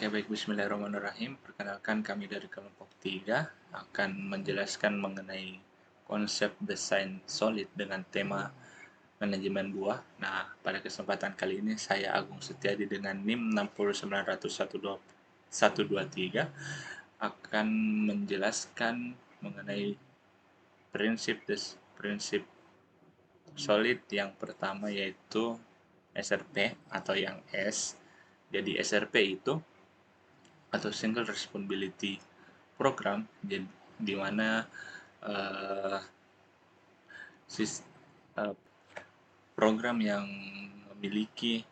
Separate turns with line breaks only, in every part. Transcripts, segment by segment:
Oke, baik. Bismillahirrahmanirrahim. Perkenalkan, kami dari kelompok 3 akan menjelaskan mengenai konsep desain solid dengan tema manajemen buah. Nah, pada kesempatan kali ini saya Agung Setiadi dengan NIM 6090123 akan menjelaskan mengenai prinsip solid yang pertama, yaitu SRP atau yang S. Jadi SRP itu atau Single Responsibility Program, di mana uh, program yang memiliki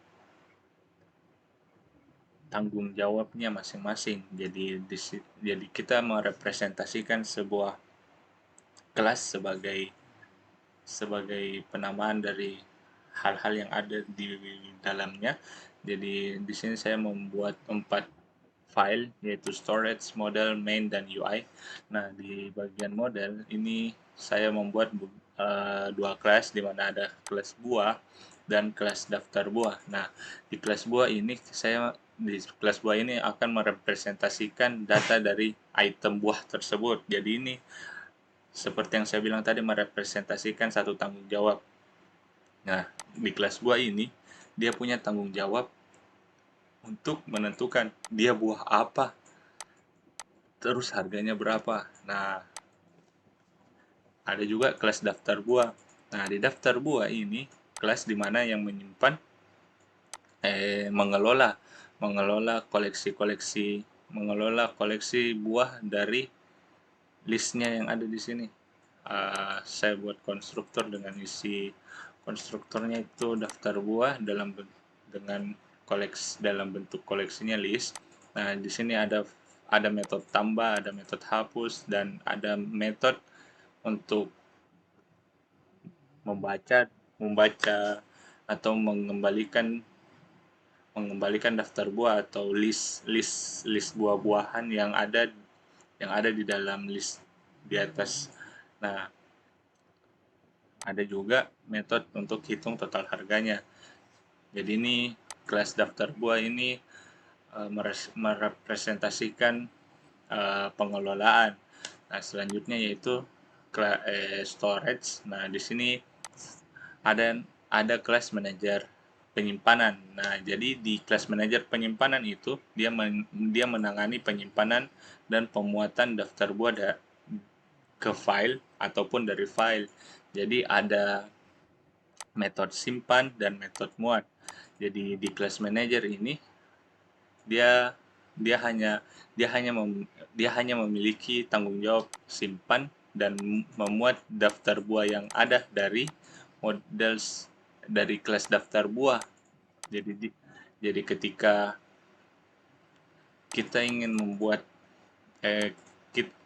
tanggung jawabnya masing-masing. Jadi kita merepresentasikan sebuah kelas sebagai penamaan dari hal-hal yang ada di dalamnya. Jadi di sini saya membuat 4 file, yaitu storage, model, main, dan UI. Nah, di bagian model ini saya membuat 2 kelas, di mana ada kelas buah dan kelas daftar buah. Nah, di kelas buah ini akan merepresentasikan data dari item buah tersebut. Jadi ini seperti yang saya bilang tadi, merepresentasikan satu tanggung jawab. Nah, di kelas buah ini dia punya tanggung jawab untuk menentukan dia buah apa, terus harganya berapa. Nah, ada juga kelas daftar buah. Nah, di daftar buah ini kelas dimana yang menyimpan mengelola koleksi buah dari listnya yang ada di sini. Saya buat konstruktor dengan isi konstruktornya itu daftar buah dalam bentuk koleksinya list. Nah, di sini ada metode tambah, ada metode hapus, dan ada metode untuk membaca atau mengembalikan daftar buah atau list buah-buahan yang ada di dalam list di atas. Nah, ada juga metode untuk hitung total harganya. Jadi ini kelas daftar buah ini merepresentasikan pengelolaan. Nah, selanjutnya yaitu storage. Nah, di sini ada kelas manajer penyimpanan. Nah, jadi di kelas manajer penyimpanan itu dia menangani penyimpanan dan pemuatan daftar buah ke file ataupun dari file. Jadi ada metode simpan dan metode muat. Jadi di kelas manager ini dia dia hanya dia hanya memiliki tanggung jawab simpan dan memuat daftar buah yang ada dari model dari kelas daftar buah. Jadi ketika kita ingin membuat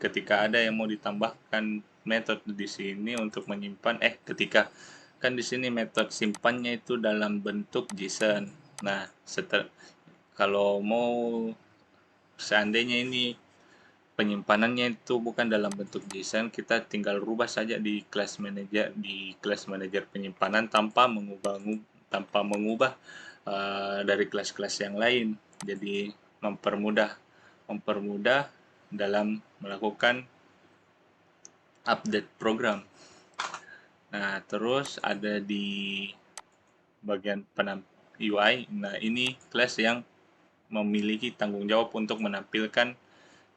ketika ada yang mau ditambahkan metode di sini untuk menyimpan ketika kan di sini metode simpannya itu dalam bentuk JSON. Nah, kalau mau seandainya ini penyimpanannya itu bukan dalam bentuk JSON, kita tinggal rubah saja di kelas manajer penyimpanan tanpa mengubah dari kelas-kelas yang lain. Jadi mempermudah dalam melakukan update program. Nah, terus ada di bagian UI. Nah, ini kelas yang memiliki tanggung jawab untuk menampilkan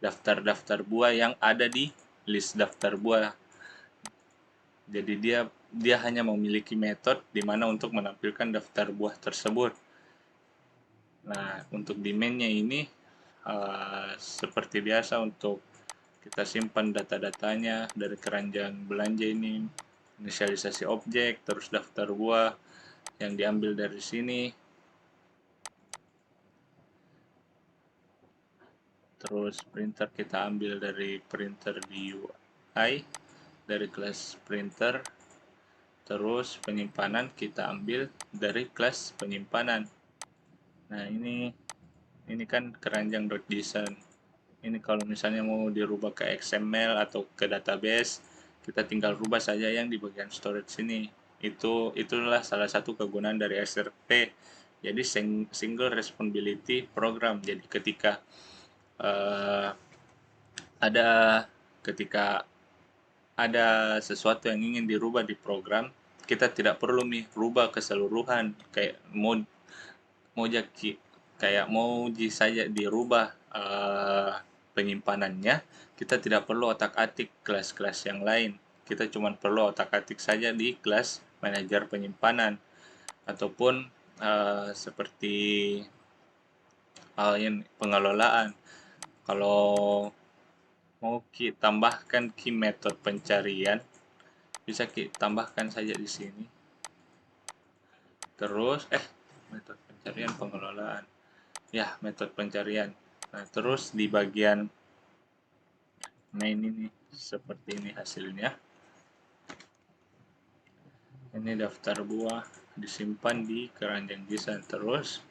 daftar-daftar buah yang ada di list daftar buah. Jadi dia hanya memiliki metode di mana untuk menampilkan daftar buah tersebut. Nah, untuk di main-nya ini seperti biasa untuk kita simpan data-datanya dari keranjang belanja ini, inisialisasi objek, terus daftar buah yang diambil dari sini. Terus printer kita ambil dari printer di UI, dari kelas printer. Terus penyimpanan kita ambil dari kelas penyimpanan. Nah, ini kan keranjang.json. Ini kalau misalnya mau dirubah ke XML atau ke database, kita tinggal rubah saja yang di bagian storage sini. Itulah salah satu kegunaan dari SRP, Jadi single responsibility program. Jadi ketika uh, ada ketika ada sesuatu yang ingin dirubah di program, kita tidak perlu nih rubah keseluruhan kayak mau jadi kayak mau saja dirubah penyimpanannya, kita tidak perlu otak-atik kelas-kelas yang lain. Kita cuma perlu otak-atik saja di kelas manajer penyimpanan ataupun seperti hal yang pengelolaan. Kalau mau tambahkan key method pencarian, bisa kita tambahkan saja di sini. Terus metode pencarian pengelolaan. Ya, metode pencarian. Nah, terus di bagian main ini seperti ini hasilnya. Ini daftar buah disimpan di keranjang desain. Terus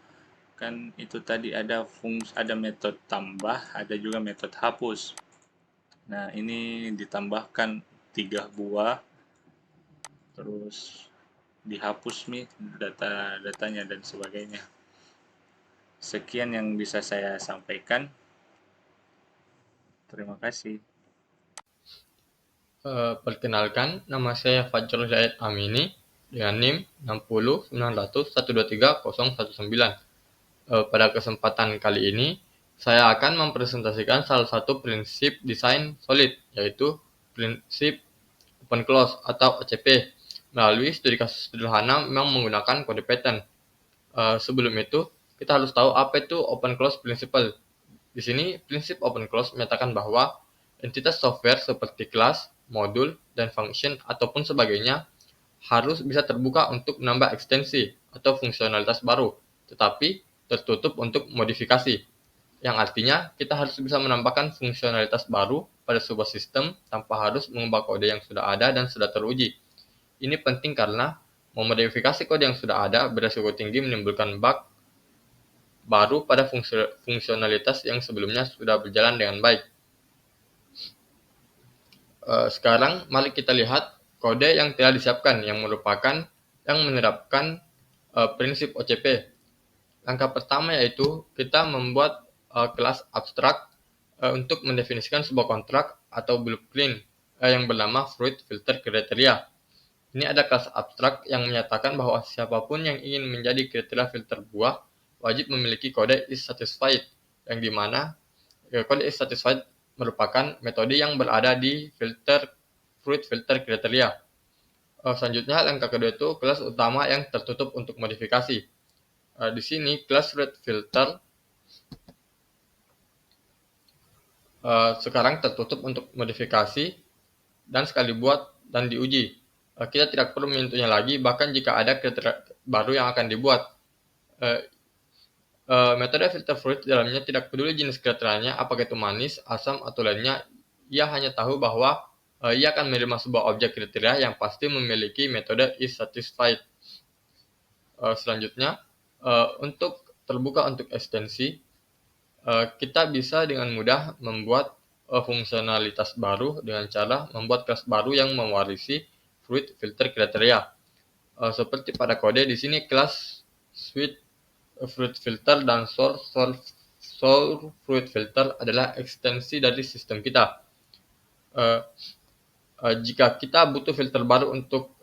kan itu tadi ada metode tambah, ada juga metode hapus. Nah, ini ditambahkan 3 buah, terus dihapus nih datanya dan sebagainya. Sekian yang bisa saya sampaikan. Terima kasih.
Perkenalkan, nama saya Fajrul Zayed Amini dengan NIM 609001230119. Pada kesempatan kali ini, saya akan mempresentasikan salah satu prinsip desain solid, yaitu prinsip open close atau OCP, melalui studi kasus sederhana memang menggunakan kode pattern. Sebelum itu, kita harus tahu apa itu open close principle. Di sini, prinsip open close menyatakan bahwa entitas software seperti kelas, modul, dan function ataupun sebagainya harus bisa terbuka untuk menambah ekstensi atau fungsionalitas baru, tetapi tertutup untuk modifikasi, yang artinya kita harus bisa menambahkan fungsionalitas baru pada sebuah sistem tanpa harus mengubah kode yang sudah ada dan sudah teruji. Ini penting karena memodifikasi kode yang sudah ada beresiko tinggi menimbulkan bug baru pada fungsionalitas yang sebelumnya sudah berjalan dengan baik. Sekarang mari kita lihat kode yang telah disiapkan yang menerapkan prinsip OCP. Langkah pertama yaitu kita membuat kelas abstrak untuk mendefinisikan sebuah kontrak atau blueprint yang bernama fruit filter kriteria. Ini ada kelas abstrak yang menyatakan bahwa siapapun yang ingin menjadi kriteria filter buah wajib memiliki kode is satisfied, yang dimana kode is satisfied merupakan metode yang berada di fruit filter kriteria. Selanjutnya langkah kedua itu kelas utama yang tertutup untuk modifikasi. Di sini kelas fruit filter sekarang tertutup untuk modifikasi dan sekali buat dan diuji. Kita tidak perlu menyentuhnya lagi, bahkan jika ada kriteria baru yang akan dibuat. Metode filter fruit dalamnya tidak peduli jenis kriterianya, apakah itu manis, asam, atau lainnya. Ia hanya tahu bahwa ia akan menerima sebuah objek kriteria yang pasti memiliki metode is satisfied. Selanjutnya, untuk terbuka untuk ekstensi, kita bisa dengan mudah membuat fungsionalitas baru dengan cara membuat kelas baru yang mewarisi fruit filter kriteria. Seperti pada kode di sini kelas sweet fruit filter dan sour fruit filter adalah ekstensi dari sistem kita. Jika kita butuh filter baru untuk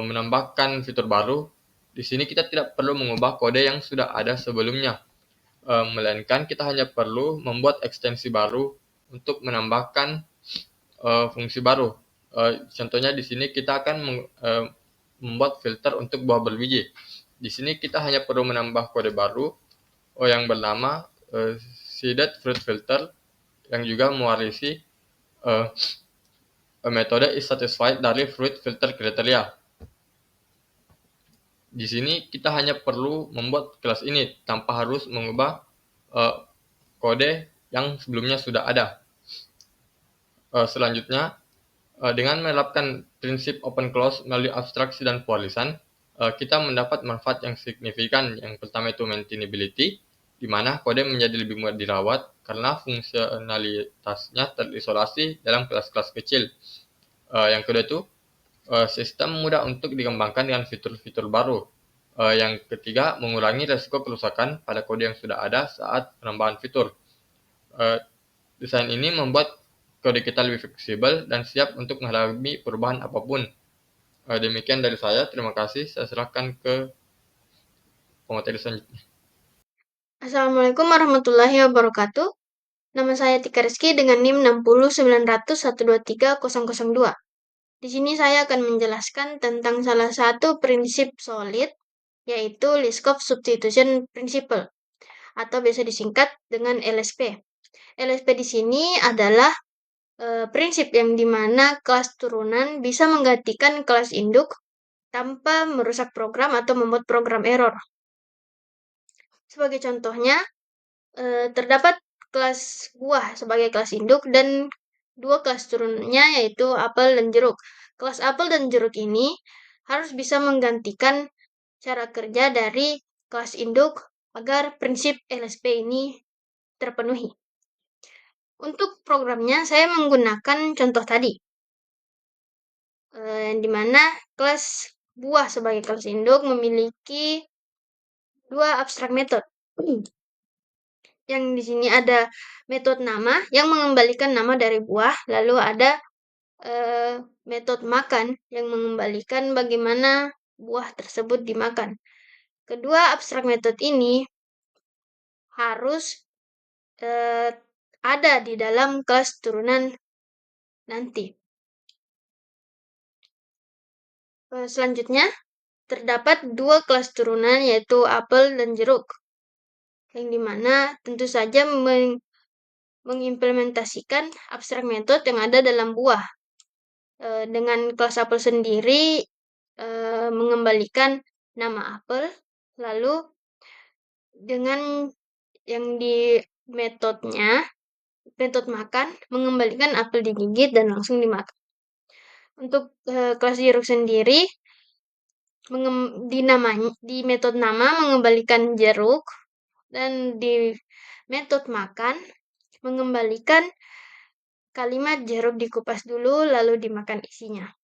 menambahkan fitur baru, di sini kita tidak perlu mengubah kode yang sudah ada sebelumnya, melainkan kita hanya perlu membuat ekstensi baru untuk menambahkan fungsi baru. Contohnya di sini kita akan membuat filter untuk buah berbiji. Di sini kita hanya perlu menambah kode baru yang bernama seeded fruit filter yang juga mewarisi metode is satisfied dari fruit filter kriteria. Di sini kita hanya perlu membuat kelas ini tanpa harus mengubah kode yang sebelumnya sudah ada. Selanjutnya, dengan menerapkan prinsip open close melalui abstraksi dan pewarisan, kita mendapat manfaat yang signifikan. Yang pertama itu maintainability, di mana kode menjadi lebih mudah dirawat karena fungsionalitasnya terisolasi dalam kelas-kelas kecil. Yang kedua itu sistem mudah untuk dikembangkan dengan fitur-fitur baru. Yang ketiga, mengurangi resiko kerusakan pada kode yang sudah ada saat penambahan fitur. Desain ini membuat kode kita lebih fleksibel dan siap untuk menghadapi perubahan apapun. Demikian dari saya, terima kasih. Saya serahkan ke pemateri selanjutnya.
Assalamualaikum warahmatullahi wabarakatuh. Nama saya Tika Rizky dengan NIM 60900123002. Di sini saya akan menjelaskan tentang salah satu prinsip solid, yaitu Liskov Substitution Principle, atau biasa disingkat dengan LSP. LSP di sini adalah prinsip yang dimana kelas turunan bisa menggantikan kelas induk tanpa merusak program atau membuat program error. Sebagai contohnya, terdapat kelas buah sebagai kelas induk dan dua kelas turunannya yaitu apel dan jeruk. Kelas apel dan jeruk ini harus bisa menggantikan cara kerja dari kelas induk agar prinsip LSP ini terpenuhi. Untuk programnya saya menggunakan contoh tadi, yang dimana kelas buah sebagai kelas induk memiliki dua abstrak method. Yang di sini ada metode nama yang mengembalikan nama dari buah, lalu ada metode makan yang mengembalikan bagaimana buah tersebut dimakan. Kedua abstrak metode ini harus ada di dalam kelas turunan nanti. Selanjutnya, terdapat dua kelas turunan yaitu apel dan jeruk, yang dimana tentu saja mengimplementasikan abstrak metode yang ada dalam buah. Dengan kelas apel sendiri mengembalikan nama apel, lalu dengan yang di metode makan mengembalikan apel digigit dan langsung dimakan. Untuk kelas jeruk sendiri di metode nama mengembalikan jeruk dan di metode makan mengembalikan kalimat jeruk dikupas dulu lalu dimakan isinya.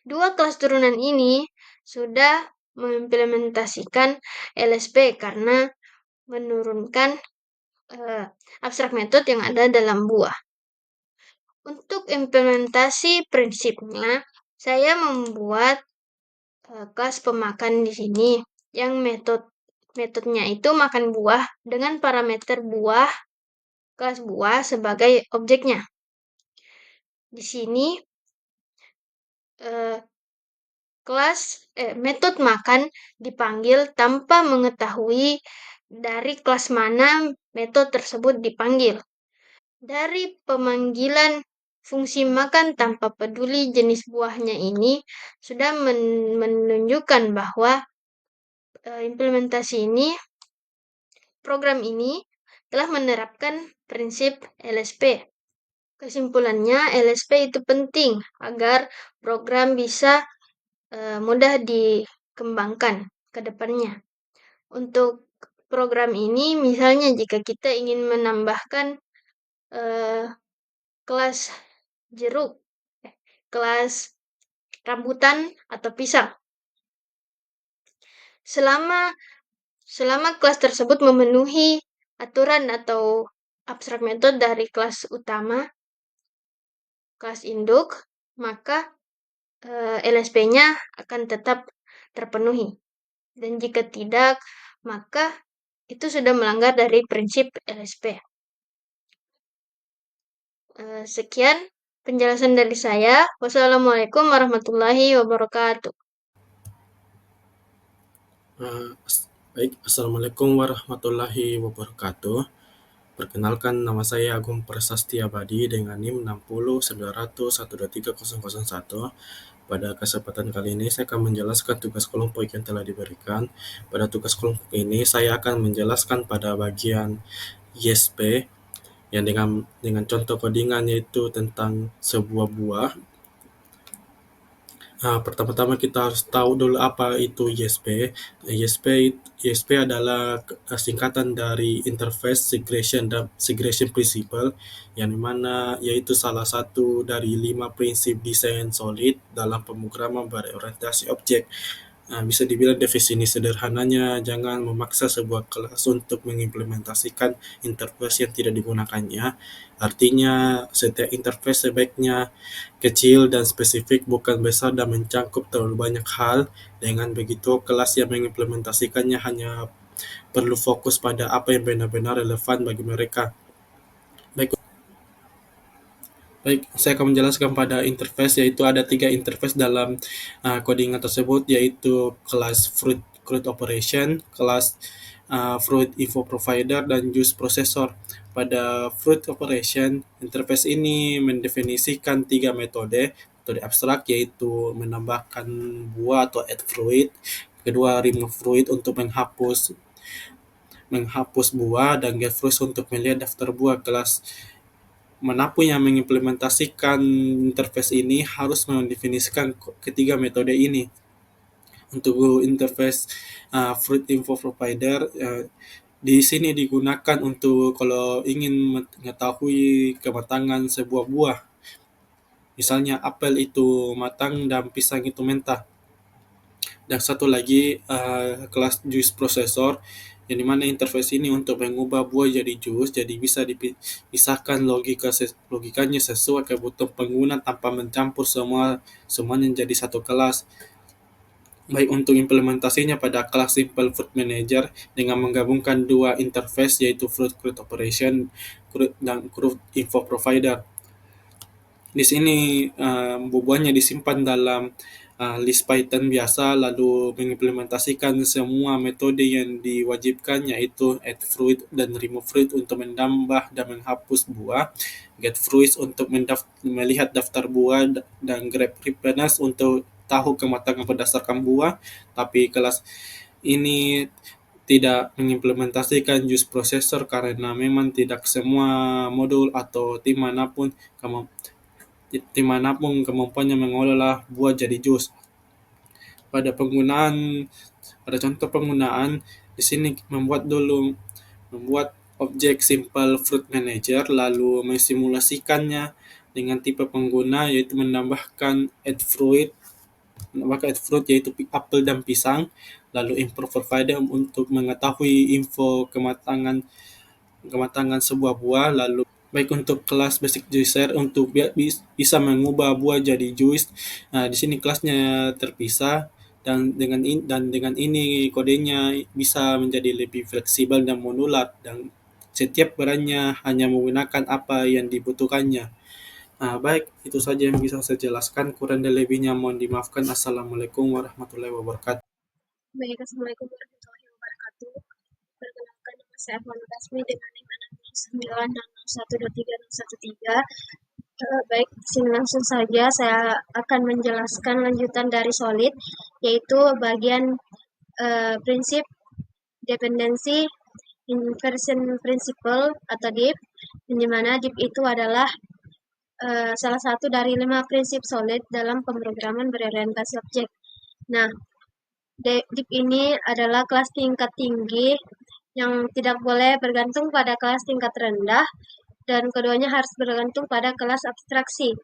Dua kelas turunan ini sudah mengimplementasikan LSP karena menurunkan abstrak metode yang ada dalam buah. Untuk implementasi prinsipnya, saya membuat kelas pemakan di sini yang metodenya itu makan buah dengan parameter buah, kelas buah sebagai objeknya. Di sini metode makan dipanggil tanpa mengetahui dari kelas mana metode tersebut dipanggil. Dari pemanggilan fungsi makan tanpa peduli jenis buahnya ini sudah menunjukkan bahwa program ini telah menerapkan prinsip LSP. Kesimpulannya, LSP itu penting agar program bisa mudah dikembangkan ke depannya. Untuk program ini, misalnya jika kita ingin menambahkan kelas jeruk, kelas rambutan atau pisang. Selama kelas tersebut memenuhi aturan atau abstrak metode dari kelas utama, kelas induk, maka LSP-nya akan tetap terpenuhi. Dan jika tidak, maka itu sudah melanggar dari prinsip LSP. Sekian penjelasan dari saya. Wassalamualaikum warahmatullahi wabarakatuh.
Baik, Assalamualaikum warahmatullahi wabarakatuh. Perkenalkan, nama saya Agung Prasastia Badi dengan NIM 60900123001. Pada kesempatan kali ini saya akan menjelaskan tugas kelompok yang telah diberikan. Pada tugas kelompok ini saya akan menjelaskan pada bagian YSP yang dengan contoh codingan yaitu tentang sebuah buah. Pertama-tama kita harus tahu dulu apa itu YSP. YSP adalah singkatan dari Interface Segregation Principle, yang dimana yaitu salah satu dari 5 prinsip desain solid dalam pemrograman berorientasi objek. Bisa dibilang definisi sederhananya, jangan memaksa sebuah kelas untuk mengimplementasikan interface yang tidak digunakannya. Artinya, setiap interface sebaiknya kecil dan spesifik, bukan besar dan mencakup terlalu banyak hal. Dengan begitu, kelas yang mengimplementasikannya hanya perlu fokus pada apa yang benar-benar relevan bagi mereka. Baik, saya akan menjelaskan pada interface, yaitu ada 3 interface dalam codingan tersebut, yaitu kelas Fruit Operation, kelas Fruit Info Provider, dan Juice Processor. Pada Fruit Operation, interface ini mendefinisikan 3 metode abstrak, yaitu menambahkan buah atau add fruit, kedua remove fruit untuk menghapus buah, dan get fruit untuk melihat daftar buah. Kelas manapun yang mengimplementasikan interface ini harus mendefinisikan ketiga metode ini. Untuk interface Fruit Info Provider, di sini digunakan untuk kalau ingin mengetahui kematangan sebuah buah. Misalnya apel itu matang dan pisang itu mentah. Dan satu lagi kelas Juice Processor, yang dimana interface ini untuk mengubah buah jadi jus, jadi bisa dipisahkan logikanya sesuai kebutuhan pengguna tanpa mencampur semuanya jadi satu kelas. Baik, untuk implementasinya pada kelas Simple Fruit Manager dengan menggabungkan dua interface, yaitu Fruit Operation dan Fruit Info Provider. Di sini buahnya disimpan dalam list Python biasa, lalu mengimplementasikan semua metode yang diwajibkan, yaitu add fruit dan remove fruit untuk menambah dan menghapus buah, get fruit untuk melihat daftar buah, dan grab replenish untuk tahu kematangan berdasarkan buah. Tapi kelas ini tidak mengimplementasikan Juice Processor karena memang tidak semua modul atau tim manapun kemampuannya mengolah buah jadi jus. Pada contoh penggunaan, di sini membuat objek Simple Fruit Manager, lalu mensimulasikannya dengan tipe pengguna, yaitu menambahkan add fruit yaitu apel dan pisang, lalu Info Provider untuk mengetahui info kematangan sebuah buah, lalu baik untuk kelas Basic Juicer untuk bisa mengubah buah jadi juice. Di sini kelasnya terpisah, dan dengan ini kodenya bisa menjadi lebih fleksibel dan modular, dan setiap perannya hanya menggunakan apa yang dibutuhkannya. Baik, itu saja yang bisa saya jelaskan. Kurang dan lebihnya mohon dimaafkan. Assalamualaikum warahmatullahi wabarakatuh.
Baik, Assalamualaikum warahmatullahi wabarakatuh. Perkenalkan, nama saya Ahmad Basmi dengan NIM 609 baik, di sini langsung saja saya akan menjelaskan lanjutan dari solid, yaitu bagian prinsip dependensi inversion principle atau DIP, di mana DIP itu adalah salah satu dari 5 prinsip solid dalam pemrograman berorientasi objek. Nah, DIP ini adalah kelas tingkat tinggi yang tidak boleh bergantung pada kelas tingkat rendah, dan keduanya harus bergantung pada kelas abstraksi.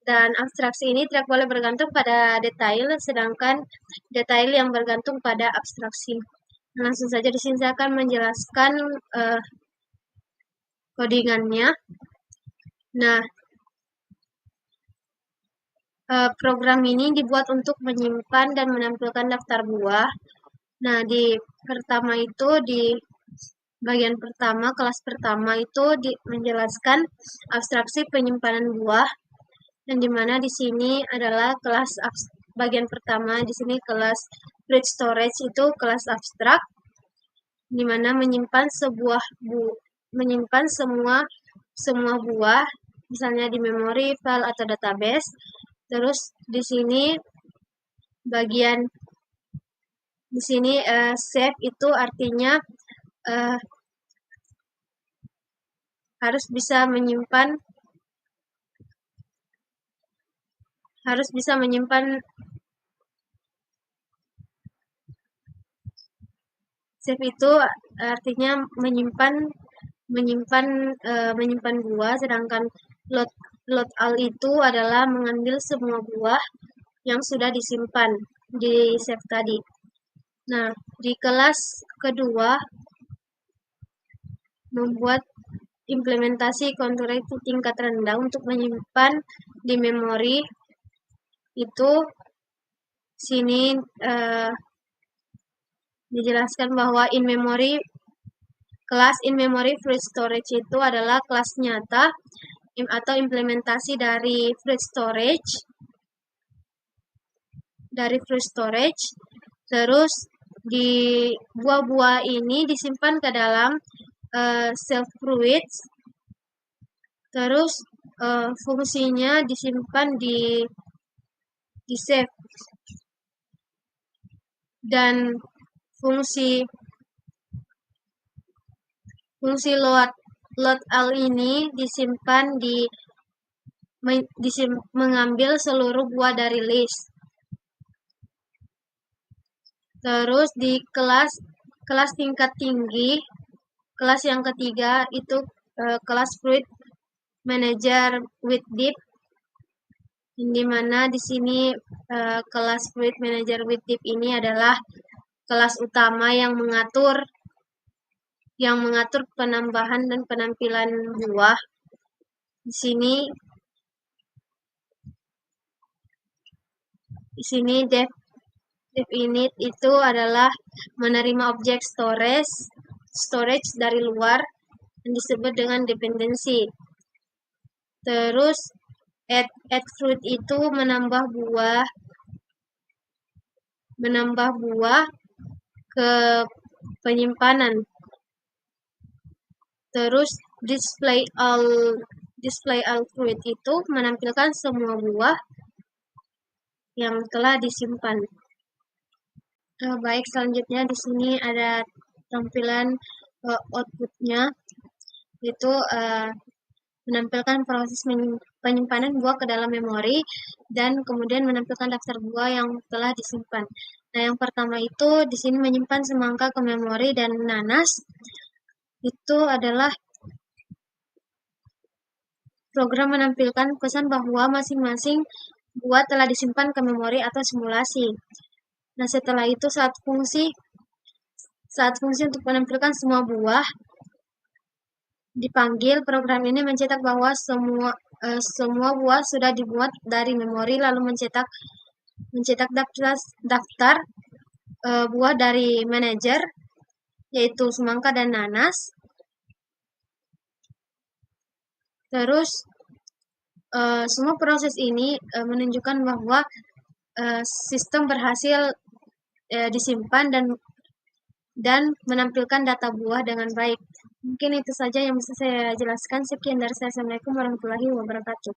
Dan abstraksi ini tidak boleh bergantung pada detail, sedangkan detail yang bergantung pada abstraksi. Langsung saja di sini saya akan menjelaskan codingannya. Nah, program ini dibuat untuk menyimpan dan menampilkan daftar buah. Nah, di bagian pertama, kelas pertama itu menjelaskan abstraksi penyimpanan buah, dan dimana di sini adalah bagian pertama, di sini kelas fruit storage itu kelas abstrak, dimana menyimpan semua buah, misalnya di memori, file atau database. Terus di sini save itu artinya harus bisa menyimpan save itu artinya menyimpan buah, sedangkan load all itu adalah mengambil semua buah yang sudah disimpan. di save tadi. Nah, di kelas kedua membuat implementasi konturasi tingkat rendah untuk menyimpan di memori. Itu sini dijelaskan bahwa kelas in memory fluid storage itu adalah kelas nyata atau implementasi dari fluid storage. Terus di buah-buah ini disimpan ke dalam self fluids. Terus fungsinya disimpan di save. Dan fungsi load-all ini disimpan mengambil seluruh buah dari list. Terus di kelas tingkat tinggi, kelas yang ketiga itu kelas Fluid Manager with Deep, di mana di sini kelas Fluid Manager with Deep ini adalah kelas utama yang mengatur penambahan dan penampilan buah. Di sini dev init itu adalah menerima objek storage dari luar yang disebut dengan dependency. Terus add fruit itu menambah buah ke penyimpanan. Terus display all fruit itu menampilkan semua buah yang telah disimpan. Baik, selanjutnya di sini ada tampilan outputnya, itu menampilkan proses penyimpanan buah ke dalam memori dan kemudian menampilkan daftar buah yang telah disimpan. Nah, yang pertama itu di sini menyimpan semangka ke memori dan nanas. Itu adalah program menampilkan pesan bahwa masing-masing buah telah disimpan ke memori atau simulasi. Nah, setelah itu saat fungsi untuk menampilkan semua buah dipanggil, program ini mencetak bahwa semua buah sudah dimuat dari memori, lalu mencetak daftar buah dari manajer, yaitu semangka dan nanas. Terus semua proses ini menunjukkan bahwa sistem berhasil disimpan dan menampilkan data buah dengan baik. Mungkin itu saja yang bisa saya jelaskan. Sekian dari saya. Assalamualaikum warahmatullahi wabarakatuh.